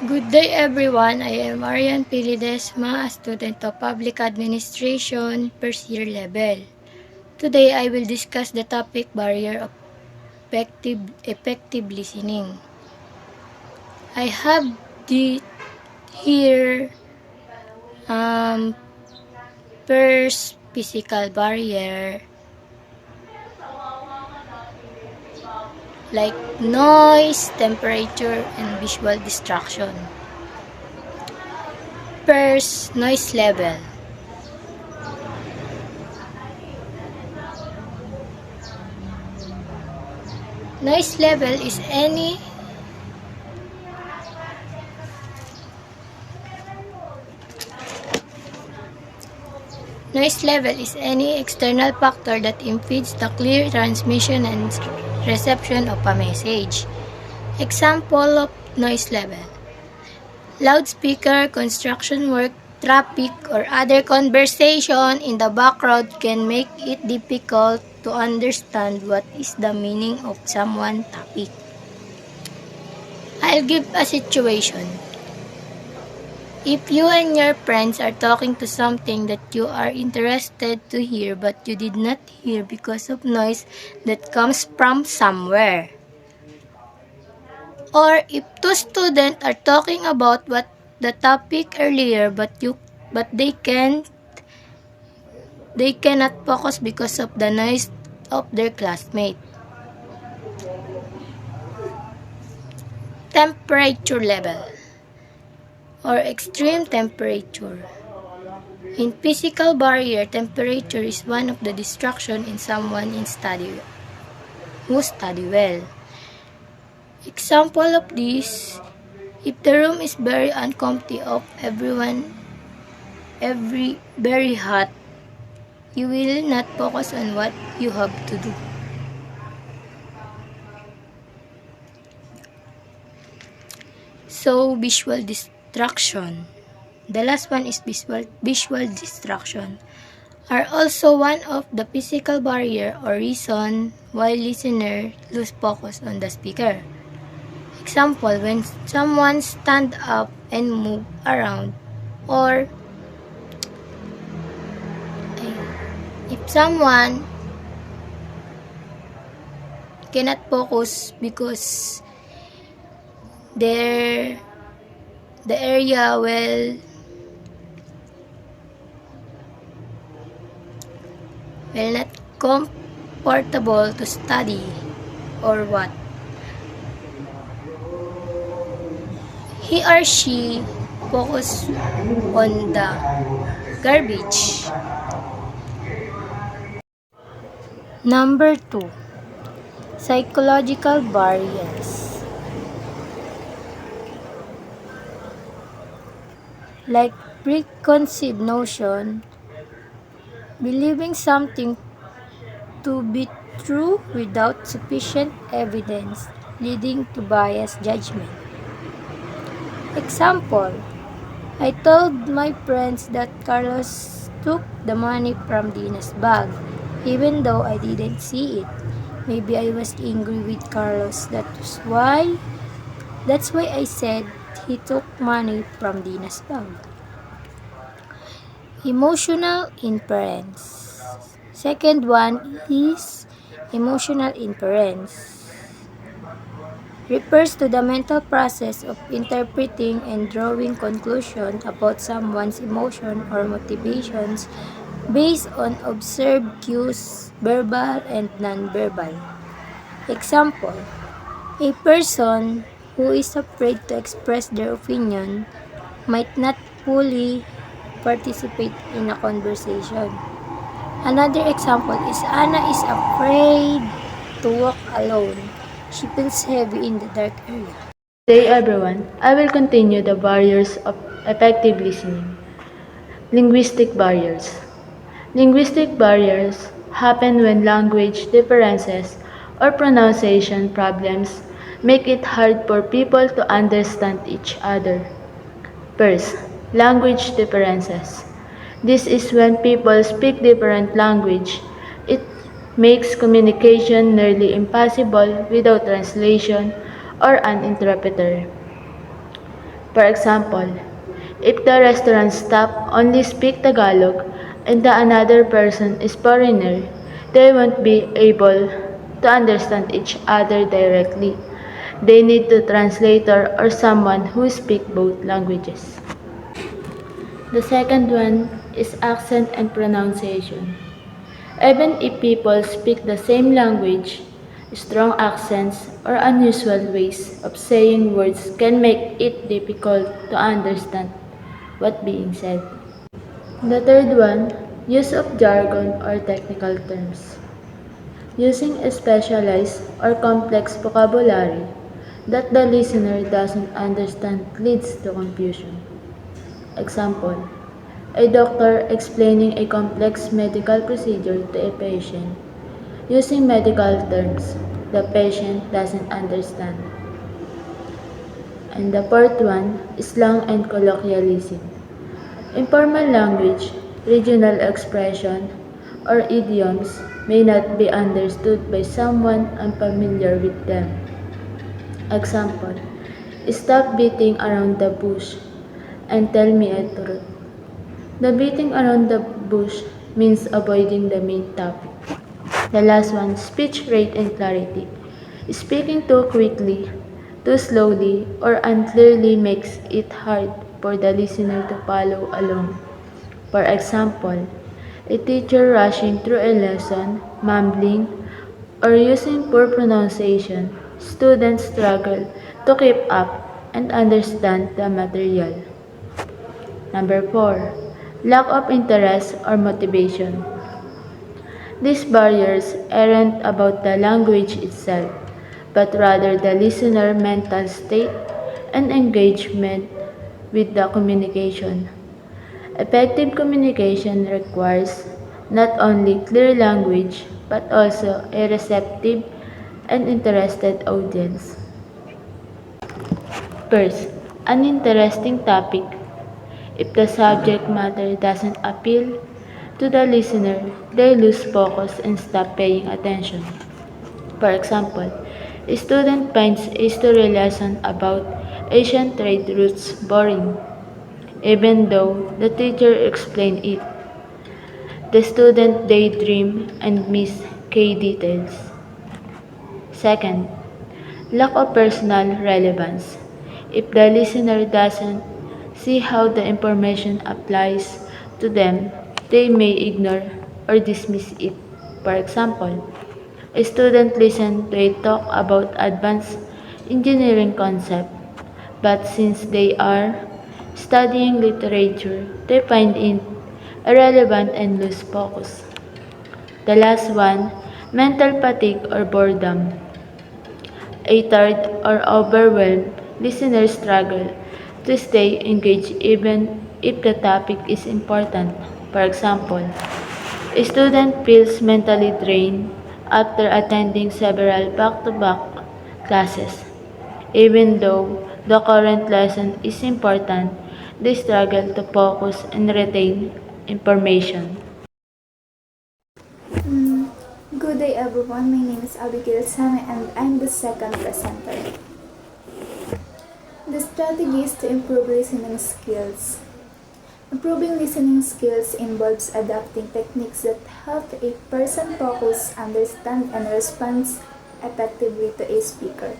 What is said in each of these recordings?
Good day everyone, I am Arian Pilidesma, a student of Public Administration, first year level. Today I will discuss the topic barrier of effective listening. I have here first physical barrier like noise, temperature, and visual distraction. First, noise level. Noise level is any external factor that impedes the clear transmission and reception of a message. Example of noise level: loudspeaker, construction work, traffic, or other conversation in the background can make it difficult to understand what is the meaning of someone's topic. I'll give a situation. If you and your friends are talking to something that you are interested to hear but you did not hear because of noise that comes from somewhere. Or if two students are talking about what the topic earlier but they cannot focus because of the noise of their classmate. Temperature level or extreme temperature. In physical barrier, temperature is one of the distractions in someone who study well. Example of this: if the room is very uncomfortable very hot, you will not focus on what you have to do. So, visual distraction. The last one is visual distraction are also one of the physical barrier or reason why listeners lose focus on the speaker. Example, when someone stand up and move around, or if someone cannot focus because the area will not comfortable to study or what. He or she focus on the garbage. Number 2, psychological barriers. Like preconceived notion, believing something to be true without sufficient evidence, leading to biased judgment. Example, I told my friends that Carlos took the money from Dina's bag, even though I didn't see it. Maybe I was angry with Carlos. That's why I said he took money from Dina's bag. Emotional inference. Second one is emotional inference. Refers to the mental process of interpreting and drawing conclusions about someone's emotion or motivations based on observed cues, verbal and non-verbal. Example, a person who is afraid to express their opinion might not fully participate in a conversation. Another example is Anna is afraid to walk alone. She feels heavy in the dark area. Good day everyone. I will continue the barriers of effective listening. Linguistic barriers. Linguistic barriers happen when language differences or pronunciation problems make it hard for people to understand each other. First, language differences. This is when people speak different language. It makes communication nearly impossible without translation or an interpreter. For example, if the restaurant staff only speak Tagalog and the another person is foreigner, they won't be able to understand each other directly. They need a translator or someone who speaks both languages. The second one is accent and pronunciation. Even if people speak the same language, strong accents or unusual ways of saying words can make it difficult to understand what's being said. The third one, use of jargon or technical terms. Using a specialized or complex vocabulary that the listener doesn't understand leads to confusion. Example, a doctor explaining a complex medical procedure to a patient using medical terms the patient doesn't understand. And the fourth one, slang and colloquialism. Informal language, regional expression, or idioms may not be understood by someone unfamiliar with them. Example, stop beating around the bush and tell me a truth. The beating around the bush means avoiding the main topic. The last one, speech rate and clarity. Speaking too quickly, too slowly, or unclearly makes it hard for the listener to follow along. For example, a teacher rushing through a lesson, mumbling, or using poor pronunciation, students struggle to keep up and understand the material. Number 4. Lack of interest or motivation. These barriers aren't about the language itself, but rather the listener's mental state and engagement with the communication. Effective communication requires not only clear language but also a receptive and interested audience. First, an interesting topic. If the subject matter doesn't appeal to the listener, they lose focus and stop paying attention. For example, a student finds a history lesson about Asian trade routes boring, even though the teacher explained it. The student daydream and miss key details. Second, lack of personal relevance. If the listener doesn't see how the information applies to them, they may ignore or dismiss it. For example, a student listens to a talk about advanced engineering concept, but since they are studying literature, they find it irrelevant and lose focus. The last one, mental fatigue or boredom. A tired or overwhelmed listener struggle to stay engaged even if the topic is important. For example, a student feels mentally drained after attending several back-to-back classes. Even though the current lesson is important, they struggle to focus and retain information. Good day everyone, my name is Abigail Same and I'm the second presenter. The strategies to improve listening skills. Improving listening skills involves adapting techniques that help a person focus, understand, and respond effectively to a speaker.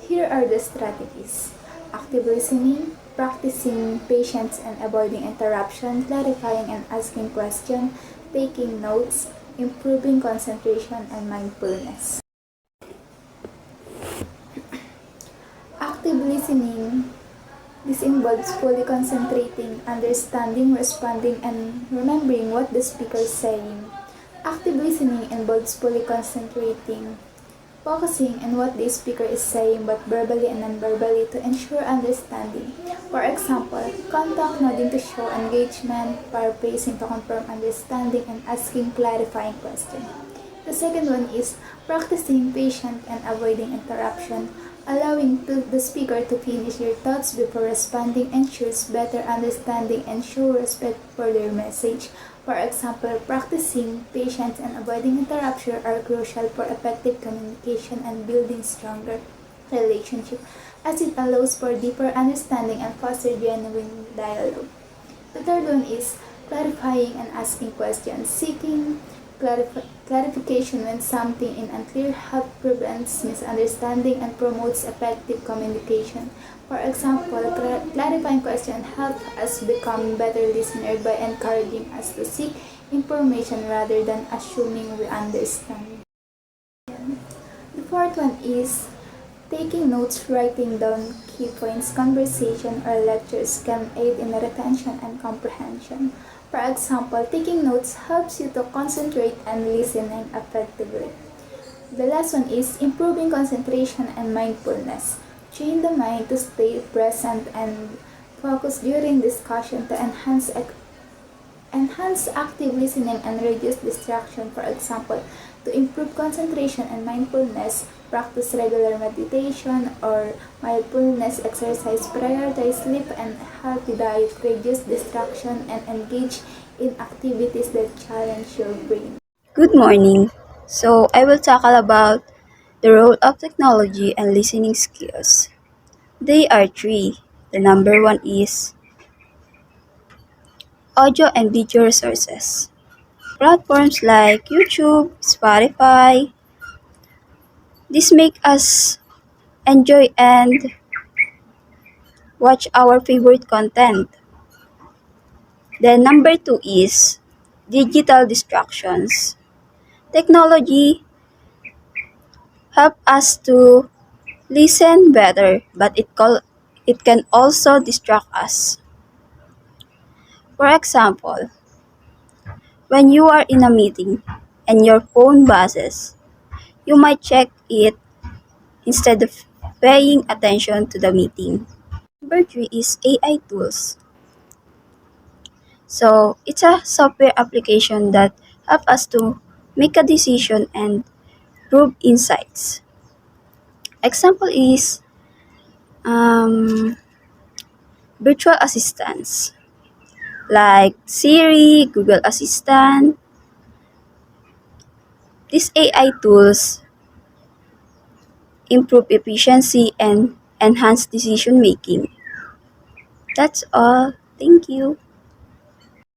Here are the strategies. Active listening, practicing patience and avoiding interruption, clarifying and asking questions, taking notes, improving concentration and mindfulness. Active listening. This involves fully concentrating, understanding, responding, and remembering what the speaker is saying. Active listening involves fully concentrating, focusing on what the speaker is saying both verbally and non-verbally to ensure understanding. For example, contact nodding to show engagement, paraphrasing to confirm understanding, and asking clarifying questions. The second one is practicing patience and avoiding interruption. Allowing the speaker to finish their thoughts before responding ensures better understanding and show respect for their message. For example, practicing patience and avoiding interruption are crucial for effective communication and building stronger relationship as it allows for deeper understanding and foster genuine dialogue. The third one is clarifying and asking questions. Seeking clarification when something is unclear help prevents misunderstanding and promotes effective communication. For example, clarifying questions help us become better listeners by encouraging us to seek information rather than assuming we understand. The fourth one is taking notes. Writing down key points, conversation, or lectures can aid in retention and comprehension. For example, taking notes helps you to concentrate and listening effectively. The last one is improving concentration and mindfulness. Train the mind to stay present and focus during discussion to enhance active listening and reduce distraction. For example, to improve concentration and mindfulness, practice regular meditation or mindfulness exercise, prioritize sleep and healthy diet, reduce distraction, and engage in activities that challenge your brain. Good morning. So, I will tackle about the role of technology and listening skills. They are three. The number one is audio and video resources. Platforms like YouTube, Spotify, this make us enjoy and watch our favorite content. Then number two is digital distractions. Technology help us to listen better, but it can also distract us. For example, when you are in a meeting and your phone buzzes, you might check it instead of paying attention to the meeting. Number three is AI tools. So it's a software application that help us to make a decision and prove insights. Example is um, virtual assistants like Siri, Google Assistant. These AI tools improve efficiency and enhance decision making. That's all. Thank you.